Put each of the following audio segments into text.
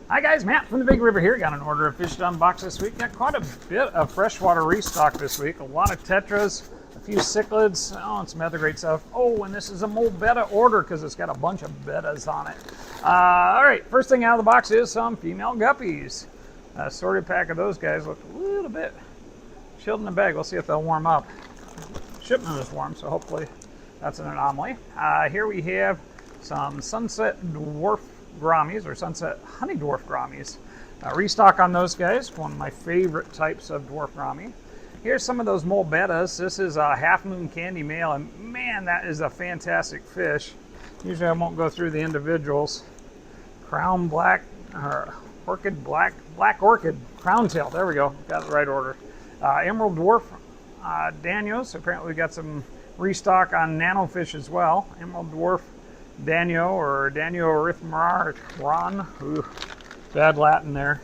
Hi guys, Matt from the Big River here. Got an order of fish to unbox this week. Got quite a bit of freshwater restock this week. A lot of tetras, a few cichlids, and some other great stuff. Oh, and this is a mole betta order because it's got a bunch of bettas on it. All right, first thing out of the box is some female guppies. A sorted pack of those guys look a little bit chilled in the bag. We'll see if they'll warm up. Shipment is warm, so hopefully that's an anomaly. Here we have some sunset dwarf grammies, or sunset honey dwarf grammies. Restock on those guys, one of my favorite types of dwarf grammy. Here's some of those mole bettas. This is a half moon candy male, and man, that is a fantastic fish. Usually I won't go through the individuals. Crown black, or orchid black orchid, crown tail, there we go, got the right order. Emerald dwarf danios, apparently we got some restock on nanofish as well. Emerald dwarf Danio, or Danio erythmaron. Ooh, bad Latin there.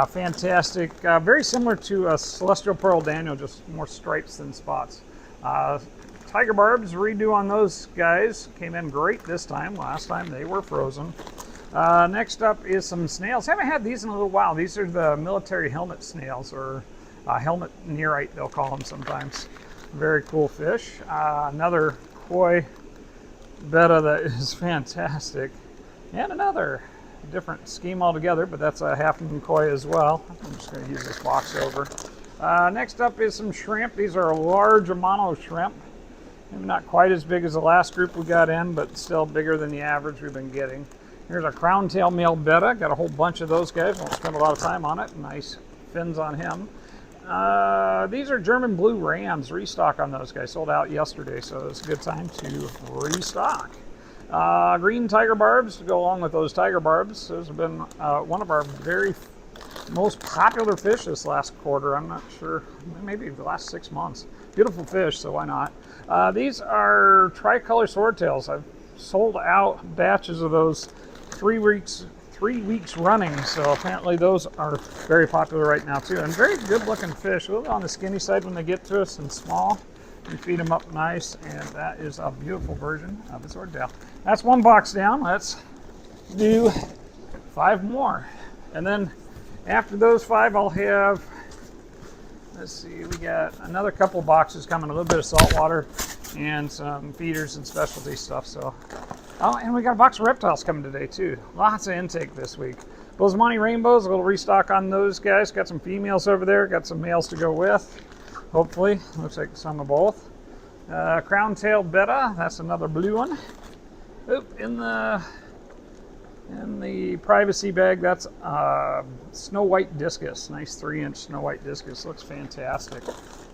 Fantastic, very similar to a celestial pearl Danio, just more stripes than spots. Tiger barbs, redo on those guys. Came in great this time. Last time they were frozen. Next up is some snails. Haven't had these in a little while. These are the military helmet snails, or helmet nearite they'll call them sometimes. Very cool fish. Another koi betta that is fantastic, and another different scheme altogether, but that's a half moon koi as well. I'm just going to use this box over. Next up is some shrimp. These are large Amano shrimp. Maybe not quite as big as the last group we got in, but still bigger than the average we've been getting. Here's a crown tail male betta. Got a whole bunch of those guys. Won't spend a lot of time on it. Nice fins on him. These are German blue rams. Restock on those guys. Sold out yesterday, so it's a good time to restock. Green tiger barbs to go along with those tiger barbs. Those have been one of our very most popular fish this last quarter. I'm not sure, maybe the last 6 months. Beautiful fish, so why not? These are tricolor swordtails. I've sold out batches of those 3 weeks running, so apparently those are very popular right now too, and very good looking fish. A little on the skinny side when they get to us and small. We feed them up nice, and that is a beautiful version of a swordtail. That's one box down. Let's do 5 more, and then after those 5 I'll have, let's see, we got another couple boxes coming, a little bit of saltwater and some feeders and specialty stuff. So, oh, and we got a box of reptiles coming today too. Lots of intake this week. Bosemani rainbows, a little restock on those guys. Got some females over there, got some males to go with. Hopefully, looks like some of both. Crown tail betta, that's another blue one. Oop, in the privacy bag, that's snow white discus. Nice 3-inch snow white discus, looks fantastic.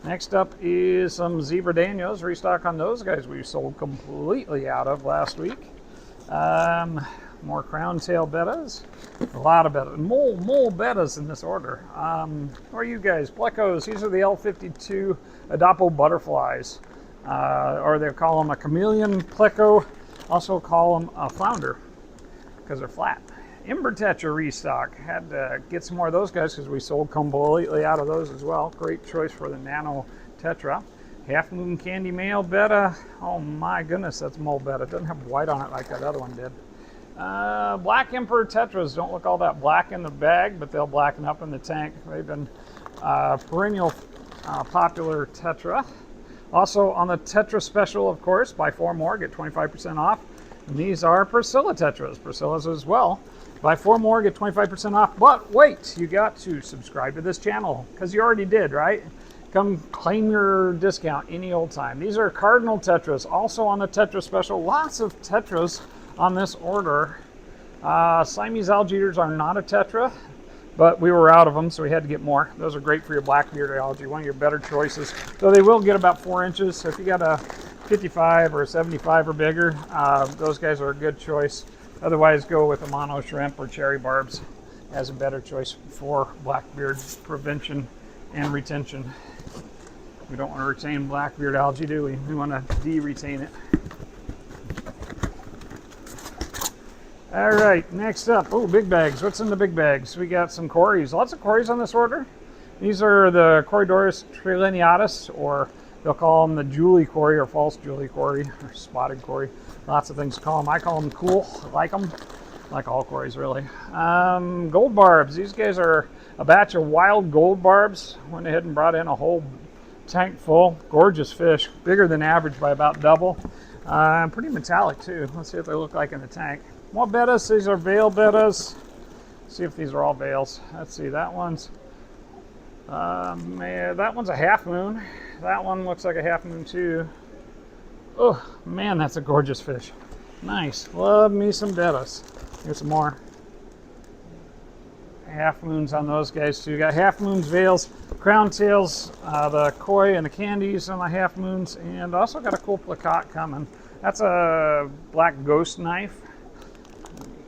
Next up is some zebra danios. Restock on those guys we sold completely out of last week. More crown tail bettas. A lot of bettas. Mole bettas in this order. Who are you guys? Plecos. These are the L52 Adapo butterflies. Or they call them a chameleon pleco. Also call them a flounder because they're flat. Invertebrate restock. Had to get some more of those guys because we sold completely out of those as well. Great choice for the nano tetra. Half moon candy male betta. Oh my goodness, that's mole betta. It doesn't have white on it like that other one did. Black emperor tetras don't look all that black in the bag, but they'll blacken up in the tank. They've been perennial popular tetra. Also on the tetra special, of course, buy 4 more, get 25% off. And these are Priscilla tetras, Priscillas as well. Buy 4 more, get 25% off. But wait, you got to subscribe to this channel because you already did, right? Come claim your discount any old time. These are cardinal tetras, also on the tetra special. Lots of tetras on this order. Siamese algae eaters are not a tetra, but we were out of them, so we had to get more. Those are great for your black-bearded algae, one of your better choices. Though they will get about 4 inches, so if you got a 55 or a 75 or bigger, those guys are a good choice. Otherwise, go with Amano shrimp or cherry barbs as a better choice for blackbeard prevention and retention. We don't want to retain blackbeard algae, do we? We want to de-retain it. All right, next up, oh, big bags. What's in the big bags? We got some cories. Lots of cories on this order. These are the Corydoras trilineatus, or they'll call them the Julie cory or false Julie cory or spotted cory. Lots of things to call them. I call them cool. I like them. like all cories really. Gold barbs. These guys are a batch of wild gold barbs. Went ahead and brought in a whole tank full. Gorgeous fish, bigger than average by about double. Pretty metallic too. Let's see what they look like in the tank. More bettas. These are veil bettas. See if these are all veils. Let's see. That one's that one's a half moon. That one looks like a half moon too. Oh man, that's a gorgeous fish. Nice. Love me some bettas. Here's some more. Half moons on those guys too. Got half moons, veils, crown tails, the koi and the candies on the half moons, and also got a cool plakat coming. That's a black ghost knife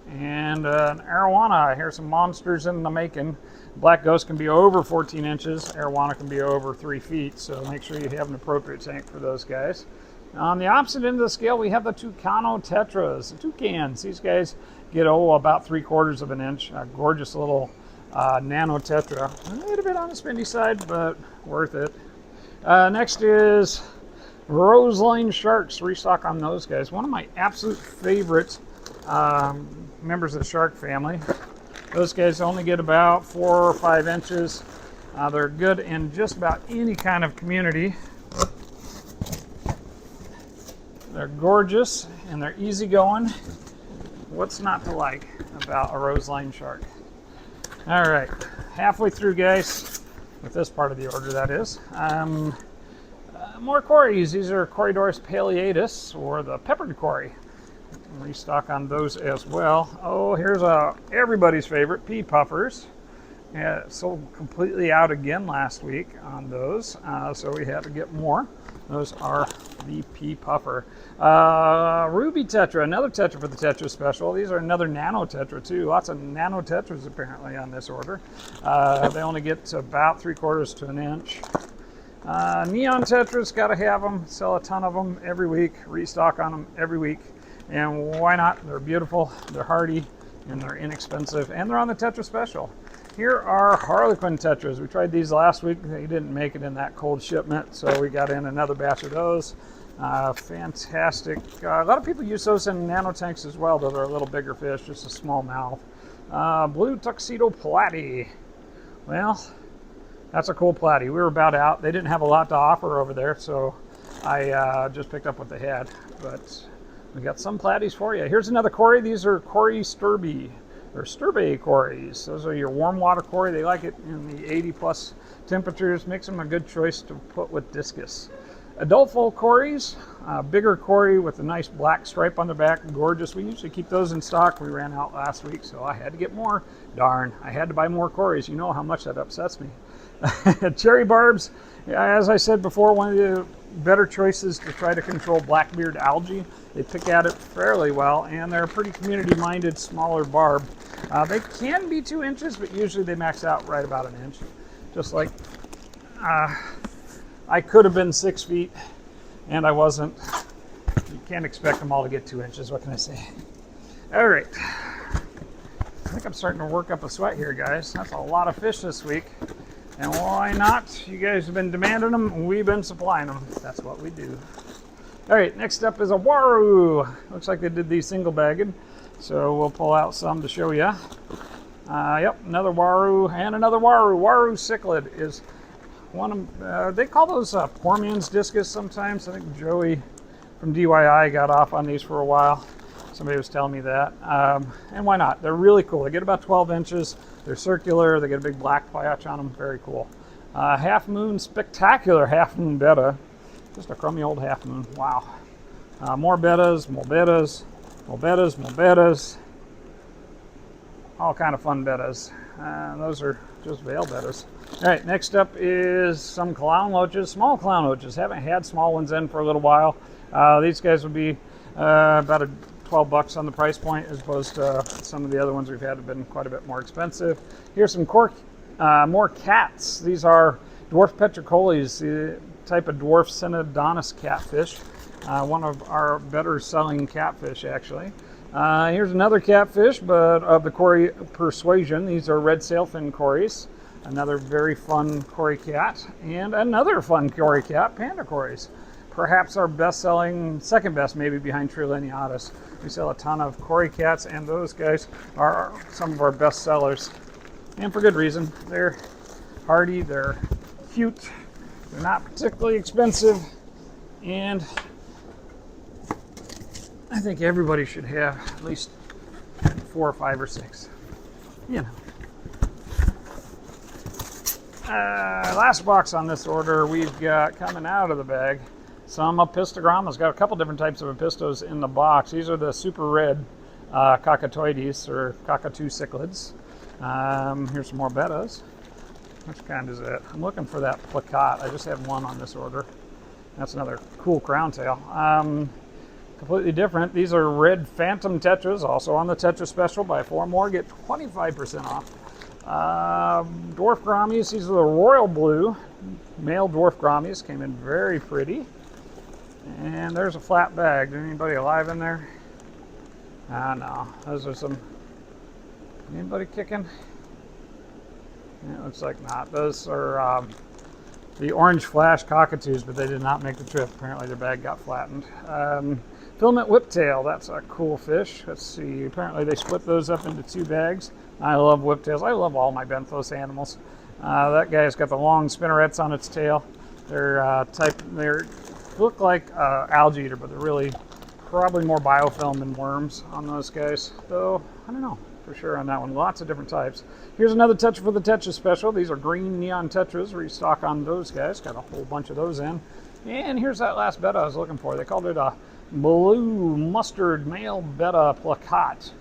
and an arowana. Here's some monsters in the making. Black ghost can be over 14 inches. Arowana can be over 3 feet, so make sure you have an appropriate tank for those guys. On the opposite end of the scale, we have the Tucano tetras, the toucans. These guys get about 3/4 of an inch. A gorgeous little nano tetra. A little bit on the spendy side, but worth it. Next is roseline sharks. Restock on those guys. One of my absolute favorite members of the shark family. Those guys only get about 4 or 5 inches. They're good in just about any kind of community. They're gorgeous and they're easygoing. What's not to like about a roseline shark? All right, halfway through, guys, with this part of the order, that is. More cories. These are Corydoras palliatus, or the peppered cory. Restock on those as well. Oh, here's everybody's favorite, pea puffers. Yeah, sold completely out again last week on those, so we had to get more. Those are the pea puffer. Ruby tetra, another tetra for the tetra special. These are another nano tetra too. Lots of nano tetras apparently on this order. They only get to about 3/4 to an inch. Neon tetras, gotta have them. Sell a ton of them every week. Restock on them every week. And why not? They're beautiful, they're hardy, and they're inexpensive, and they're on the tetra special. Here are Harlequin tetras. We tried these last week. They didn't make it in that cold shipment, so we got in another batch of those. Fantastic. A lot of people use those in nano tanks as well, though they're a little bigger fish, just a small mouth. Blue tuxedo platy. Well, that's a cool platy. We were about out. They didn't have a lot to offer over there, so I just picked up what they had. But we got some platies for you. Here's another cory. These are cory sturby. Or sturbe cories. Those are your warm water cory. They like it in the 80+ temperatures. Makes them a good choice to put with discus. Adult full cories, bigger cory with a nice black stripe on the back, gorgeous. We usually keep those in stock. We ran out last week, so I had to get more. Darn, I had to buy more cories. You know how much that upsets me. Cherry barbs, as I said before, one of the better choices to try to control blackbeard algae. They pick at it fairly well, and they're a pretty community-minded, smaller barb. They can be 2 inches, but usually they max out right about an inch. Just like I could have been 6 feet, and I wasn't. You can't expect them all to get 2 inches. What can I say? All right. I think I'm starting to work up a sweat here, guys. That's a lot of fish this week. And why not? You guys have been demanding them, and we've been supplying them. That's what we do. All right, next up is a waru. Looks like they did these single bagged, so we'll pull out some to show you. Yep, another waru and another waru. Waru cichlid is one of, they call those poor man's discus sometimes. I think Joey from DYI got off on these for a while. Somebody was telling me that. And why not? They're really cool. They get about 12 inches. They're circular. They get a big black patch on them. Very cool. Half moon, spectacular half moon betta. Just a crummy old half moon. Wow. More bettas, more bettas, more bettas, more bettas. All kind of fun bettas. Those are just veil bettas. All right, next up is some clown loaches, small clown loaches. Haven't had small ones in for a little while. These guys would be about $12 on the price point, as opposed to some of the other ones we've had have been quite a bit more expensive. Here's some more cats. These are dwarf petricoles, the type of dwarf Synodontis catfish. One of our better selling catfish, actually. Here's another catfish, but of the cory persuasion. These are red sailfin cories. Another very fun cory cat, and another fun cory cat, panda cories. perhaps our best-selling, second best maybe behind Trilineatus. We sell a ton of Cory cats, and those guys are some of our best sellers. And for good reason. They're hardy, they're cute, they're not particularly expensive, and I think everybody should have at least 4 or 5 or 6. You know. Last box on this order, we've got coming out of the bag some apistogrammas. Got a couple different types of apistos in the box. These are the super red cockatoides or cockatoo cichlids. Here's some more bettas. Which kind is it? I'm looking for that placat. I just had one on this order. That's another cool crown tail. Completely different. These are red phantom tetras, also on the tetra special. Buy 4 more, get 25% off. Dwarf grammies. These are the royal blue male dwarf grammies. Came in very pretty. And there's a flat bag. Anybody alive in there? No. Those are some. Anybody kicking? It looks like not. Those are the orange flash cockatoos, but they did not make the trip. Apparently their bag got flattened. Filament whiptail. That's a cool fish. Let's see. Apparently they split those up into 2 bags. I love whiptails. I love all my benthos animals. That guy's got the long spinnerets on its tail. They're they look like algae eater, but they're really probably more biofilm than worms on those guys. Though, I don't know for sure on that one. Lots of different types. Here's another tetra for the tetra special. These are green neon tetras. Restock on those guys. Got a whole bunch of those in. And here's that last betta I was looking for. They called it a blue mustard male betta placat.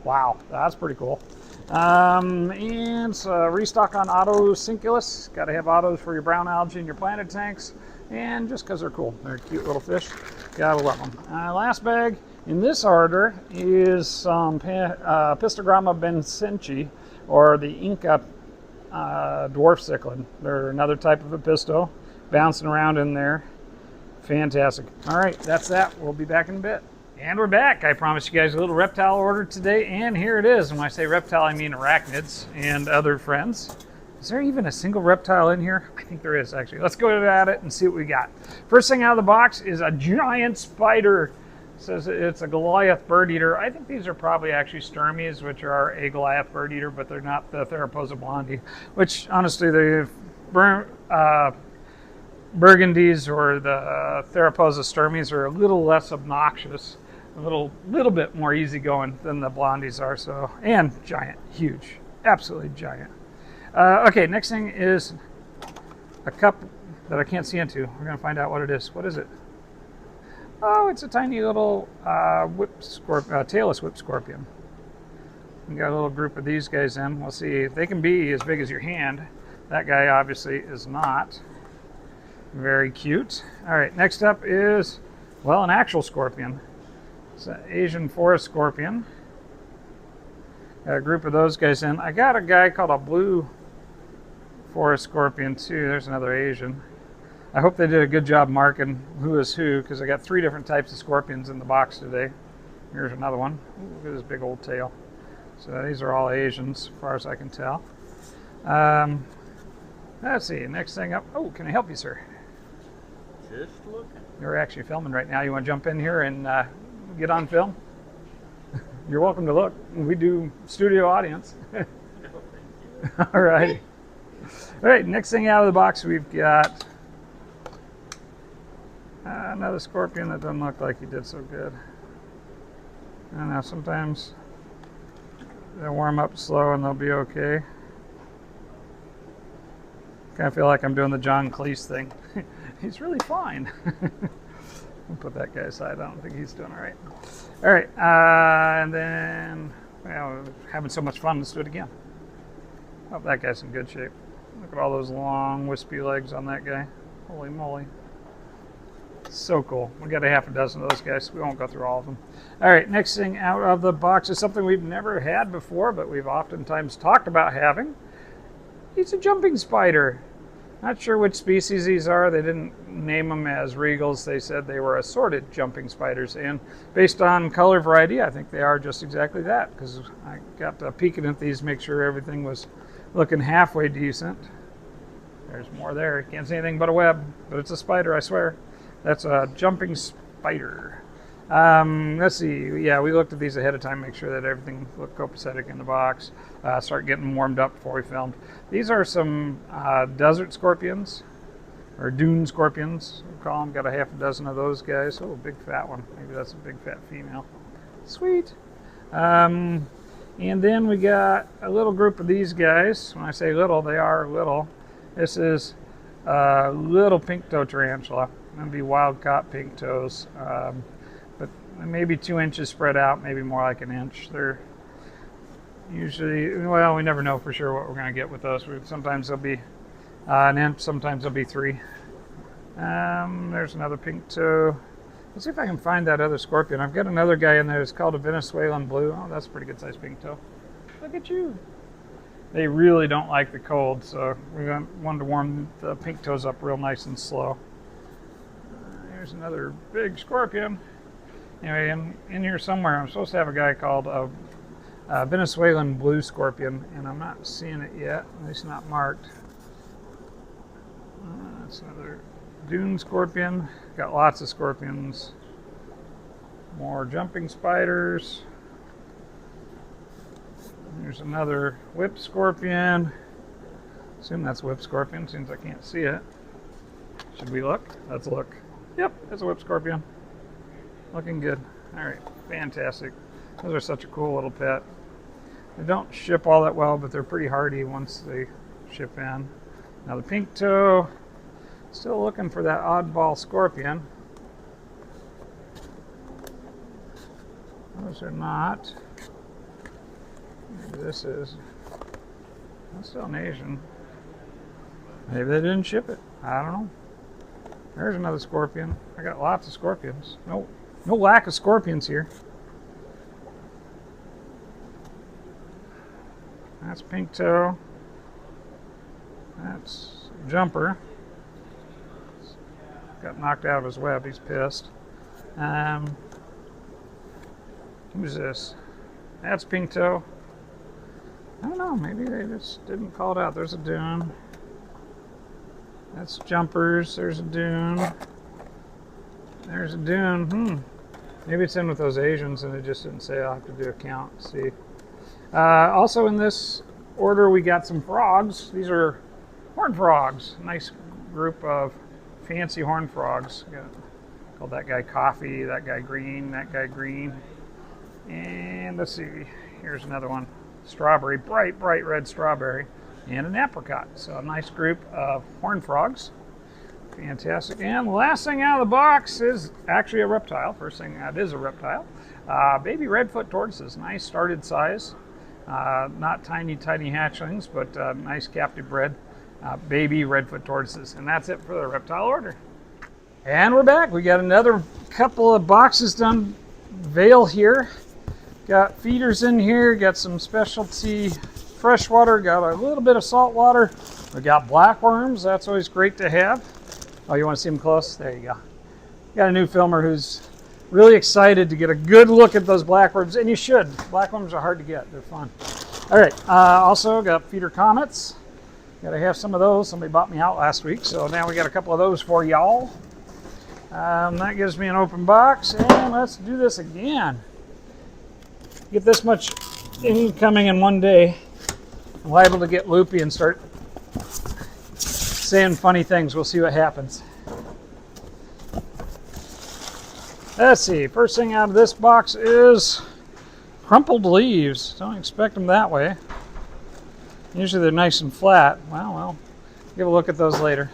Wow, that's pretty cool. And restock on Autocinculus. Got to have autos for your brown algae in your planted tanks. And just because they're cool. They're cute little fish. Gotta love them. Last bag in this order is some Apistogramma bensenchi, or the Inca dwarf cichlid. They're another type of apisto. Bouncing around in there. Fantastic. All right, that's that. We'll be back in a bit. And we're back. I promised you guys a little reptile order today, and here it is. And when I say reptile, I mean arachnids and other friends. Is there even a single reptile in here? I think there is, actually. Let's go at it and see what we got. First thing out of the box is a giant spider. It says it's a Goliath bird eater. I think these are probably actually sturmies, which are a Goliath bird eater, but they're not the Theraposa blondie, which honestly, the burgundies or the Theraposa sturmies are a little less obnoxious, a little bit more easygoing than the blondies are. So, and giant, huge, absolutely giant. Okay, next thing is a cup that I can't see into. We're going to find out what it is. What is it? Oh, it's a tiny little tailless whipscorpion. We got a little group of these guys in. We'll see. They can be as big as your hand. That guy obviously is not. Very cute. All right, next up is, well, an actual scorpion. It's an Asian forest scorpion. Got a group of those guys in. I got a guy called a blue forest scorpion too. There's another Asian. I hope they did a good job marking who is who, because I got 3 different types of scorpions in the box today. Here's another one. Ooh, look at this big old tail. So these are all Asians, as far as I can tell. Let's see. Next thing up. Oh, can I help you, sir? Just looking. You're actually filming right now. You want to jump in here and get on film? You're welcome to look. We do studio audience. No, thank you. All right. All right, next thing out of the box, we've got another scorpion that doesn't look like he did so good. I don't know, sometimes they'll warm up slow and they'll be okay. Kind of feel like I'm doing the John Cleese thing. He's really fine. We'll put that guy aside. I don't think he's doing all right. All right, and then, well, we're having so much fun. Let's do it again. Oh, that guy's in good shape. Look at all those long, wispy legs on that guy. Holy moly. So cool. We got a half a dozen of those guys. We won't go through all of them. All right, next thing out of the box is something we've never had before, but we've oftentimes talked about having. It's a jumping spider. Not sure which species these are. They didn't name them as regals. They said they were assorted jumping spiders. And based on color variety, I think they are just exactly that, because I got to peeking at these, make sure everything was looking halfway decent. There's more there. You can't see anything but a web, but it's a spider, I swear. That's a jumping spider. Let's see. Yeah, we looked at these ahead of time, make sure that everything looked copacetic in the box. Start getting warmed up before we filmed. These are some desert scorpions, or dune scorpions, we call them. Got a half a dozen of those guys. Oh, big fat one. Maybe that's a big fat female. Sweet. And then we got a little group of these guys. When I say little, they are little. This is a little pink toe tarantula. Going to be wild caught pink toes. But maybe 2 inches spread out, maybe more like an inch. They're usually, well, we never know for sure what we're going to get with those. Sometimes they'll be an inch, sometimes they'll be 3. There's another pink toe. Let's see if I can find that other scorpion. I've got another guy in there. It's called a Venezuelan blue. Oh, that's a pretty good sized pink toe. Look at you. They really don't like the cold, so we wanted to warm the pink toes up real nice and slow. There's another big scorpion. Anyway, in here somewhere, I'm supposed to have a guy called a Venezuelan blue scorpion, and I'm not seeing it yet. At least not marked. That's another dune scorpion. Got lots of scorpions. More jumping spiders. There's another whip scorpion. Assume that's whip scorpion since I can't see it. Should we look? Let's look. Yep, it's a whip scorpion. Looking good. All right, fantastic. Those are such a cool little pet. They don't ship all that well, but they're pretty hardy once they ship in. Now the pink toe. Still looking for that oddball scorpion. Those are not. Maybe this is. That's still an Asian. Maybe they didn't ship it. I don't know. There's another scorpion. I got lots of scorpions. No lack of scorpions here. That's pink toe. That's jumper. Got knocked out of his web. He's pissed. Who's this? That's pink toe. I don't know. Maybe they just didn't call it out. There's a dune. That's jumpers. There's a dune. There's a dune. Maybe it's in with those Asians and they just didn't say. I'll have to do a count. See. Also in this order, we got some frogs. These are horned frogs. Nice group of fancy horned frogs. Called that guy coffee, that guy green, that guy green. And let's see, here's another one. Strawberry, bright red strawberry, and an apricot. So a nice group of horned frogs. Fantastic. And the last thing out of the box is actually a reptile. First thing out is a reptile. Baby redfoot tortoises, nice started size. Not tiny hatchlings, but nice captive bred baby redfoot tortoises. And that's it for the reptile order. And we're back. We got another couple of boxes done. Veil here. Got feeders in here. Got some specialty freshwater. Got a little bit of saltwater. We got blackworms. That's always great to have. Oh, you want to see them close? There you go. Got a new filmer who's really excited to get a good look at those blackworms, and you should. Blackworms are hard to get. They're fun. All right. Also got feeder comets. Got to have some of those. Somebody bought me out last week, so now we got a couple of those for y'all. That gives me an open box, and let's do this again. Get this much incoming in one day. I'm liable to get loopy and start saying funny things. We'll see what happens. Let's see. First thing out of this box is crumpled leaves. Don't expect them that way. Usually they're nice and flat. Well, give a look at those later.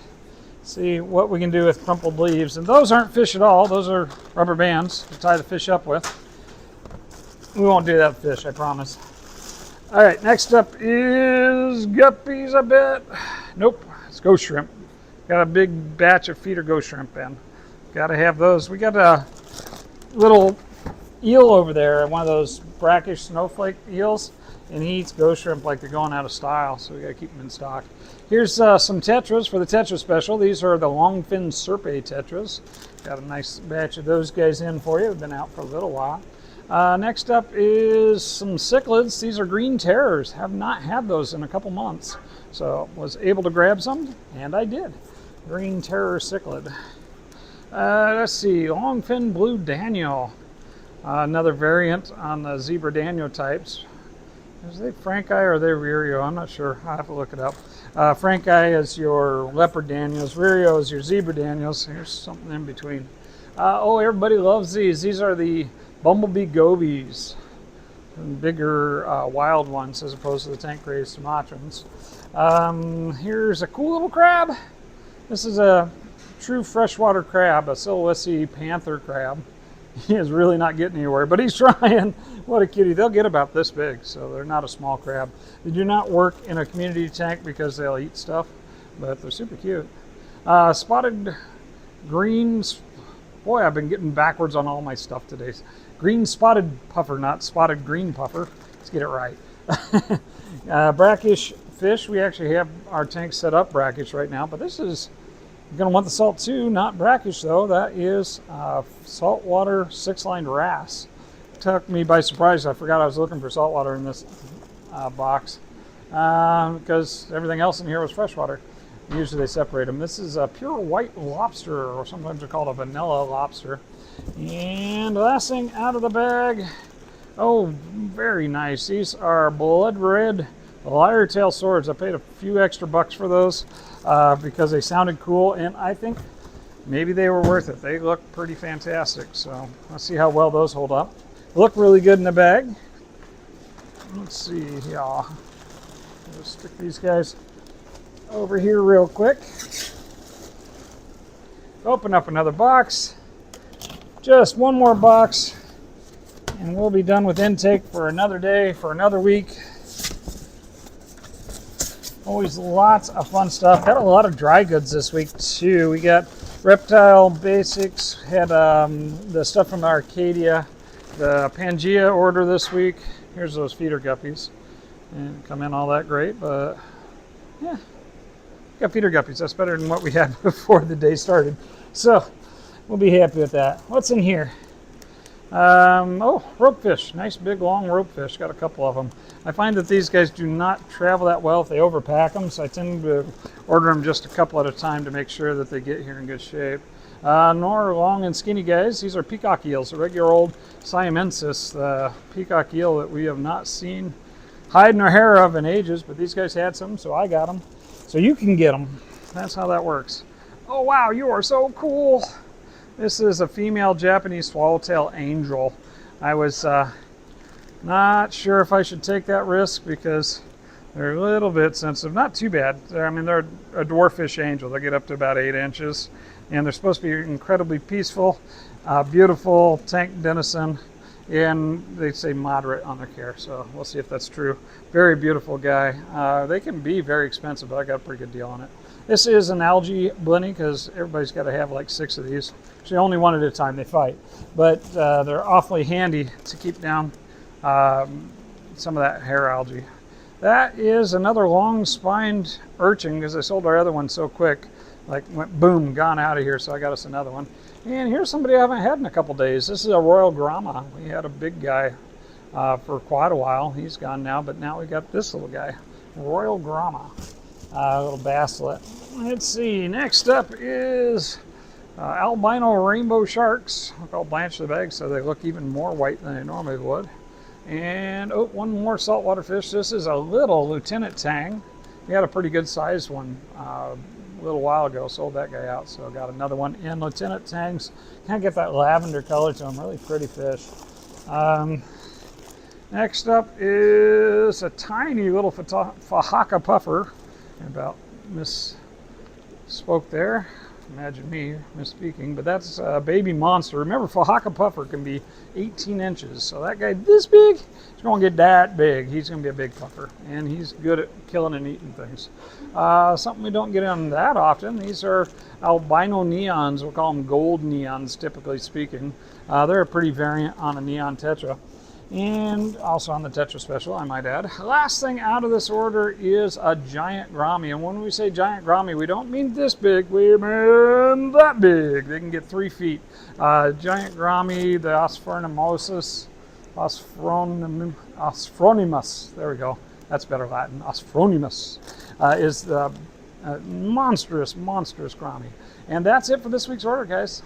See what we can do with crumpled leaves. And those aren't fish at all. Those are rubber bands to tie the fish up with. We won't do that with fish, I promise. All right, next up is guppies, I bet. Nope, it's ghost shrimp. Got a big batch of feeder ghost shrimp in. Got to have those. We got a little eel over there, one of those brackish snowflake eels, and he eats ghost shrimp like they're going out of style, so we got to keep them in stock. Here's some tetras for the tetra special. These are the longfin serpe tetras. Got a nice batch of those guys in for you. They've been out for a little while. Next up is some cichlids. These are green terrors. Have not had those in a couple months, so was able to grab some, and I did. Green terror cichlid. Let's see, longfin blue Daniel. Another variant on the zebra Daniel types. Is they Frank Eye or are they Vireo? I'm not sure. I'll have to look it up. Frank Eye is your leopard Daniels. Vireo is your zebra Daniels. Here's something in between. Oh, everybody loves these. These are the bumblebee gobies. Bigger wild ones as opposed to the tank raised Sumatrans. Here's a cool little crab. This is a true freshwater crab, a Tailless panther crab. He is really not getting anywhere, but he's trying. What a cutie. They'll get about this big, so they're not a small crab. They do not work in a community tank because they'll eat stuff, but they're super cute. Spotted greens. Boy, I've been getting backwards on all my stuff today. Green spotted puffer, not spotted green puffer. Let's get it right. Brackish fish. We actually have our tank set up brackish right now, but this is, you're going to want the salt too, not brackish though. That is saltwater 6-lined wrasse. Took me by surprise. I forgot I was looking for saltwater in this box because everything else in here was freshwater. Usually they separate them. This is a pure white lobster, or sometimes they're called a vanilla lobster. And the last thing out of the bag, oh, very nice. These are blood red lyre tail swords. I paid a few extra bucks for those because they sounded cool, and I think maybe they were worth it. They look pretty fantastic, so let's see how well those hold up. Look really good in the bag. Let's see, yeah. Just stick these guys over here real quick. Open up another box. Just one more box, and we'll be done with intake for another day, for another week. Always lots of fun stuff. Got a lot of dry goods this week too. We got Reptile basics, had the stuff from Arcadia, the Pangea order this week. Here's those feeder guppies. And come in all that great, but yeah, got feeder guppies. That's better than what we had before the day started. So we'll be happy with that. What's in here? Oh, ropefish. Nice big long ropefish. Got a couple of them. I find that these guys do not travel that well if they overpack them, so I tend to order them just a couple at a time to make sure that they get here in good shape. Nor long and skinny guys. These are peacock eels, a regular old siamensis, the peacock eel that we have not seen hide nor hair of in ages, but these guys had some, so I got them. So you can get them. That's how that works. Oh wow, you are so cool. This is a female Japanese swallowtail angel. I was not sure if I should take that risk because they're a little bit sensitive. Not too bad. I mean, they're a dwarfish angel. They get up to about 8 inches, and they're supposed to be incredibly peaceful, beautiful tank denizen, and they say moderate on their care, so we'll see if that's true. Very beautiful guy. They can be very expensive, but I got a pretty good deal on it. This is an algae blenny because everybody's got to have like 6 of these. Actually, only one at a time. They fight, but they're awfully handy to keep down some of that hair algae. That is another long-spined urchin because I sold our other one so quick, like went boom, gone out of here. So I got us another one. And here's somebody I haven't had in a couple days. This is a royal grama. We had a big guy for quite a while. He's gone now, but now we got this little guy, royal grama. Little basslet. Let's see, next up is albino rainbow sharks. Look, I'll blanch the bag so they look even more white than they normally would. And oh, one more saltwater fish. This is a little Lieutenant Tang. We had a pretty good sized one a little while ago, sold that guy out, so I got another one in Lieutenant Tang's. Kind of get that lavender color to them, really pretty fish. Next up is a tiny little Fahaka puffer. About misspoke there. Imagine me misspeaking, but that's a baby monster. Remember, Fahaka puffer can be 18 inches. So that guy this big, he's going to get that big. He's going to be a big puffer, and he's good at killing and eating things. Something we don't get on that often. These are albino neons. We'll call them gold neons, typically speaking. They're a pretty variant on a neon tetra. And also on the Tetra Special, I might add. Last thing out of this order is a giant grommy. And when we say giant grommy, we don't mean this big, we mean that big. They can get 3 feet. Giant grommy, the Osphronimous, there we go. That's better Latin. Osphronimous is the monstrous grommy. And that's it for this week's order, guys.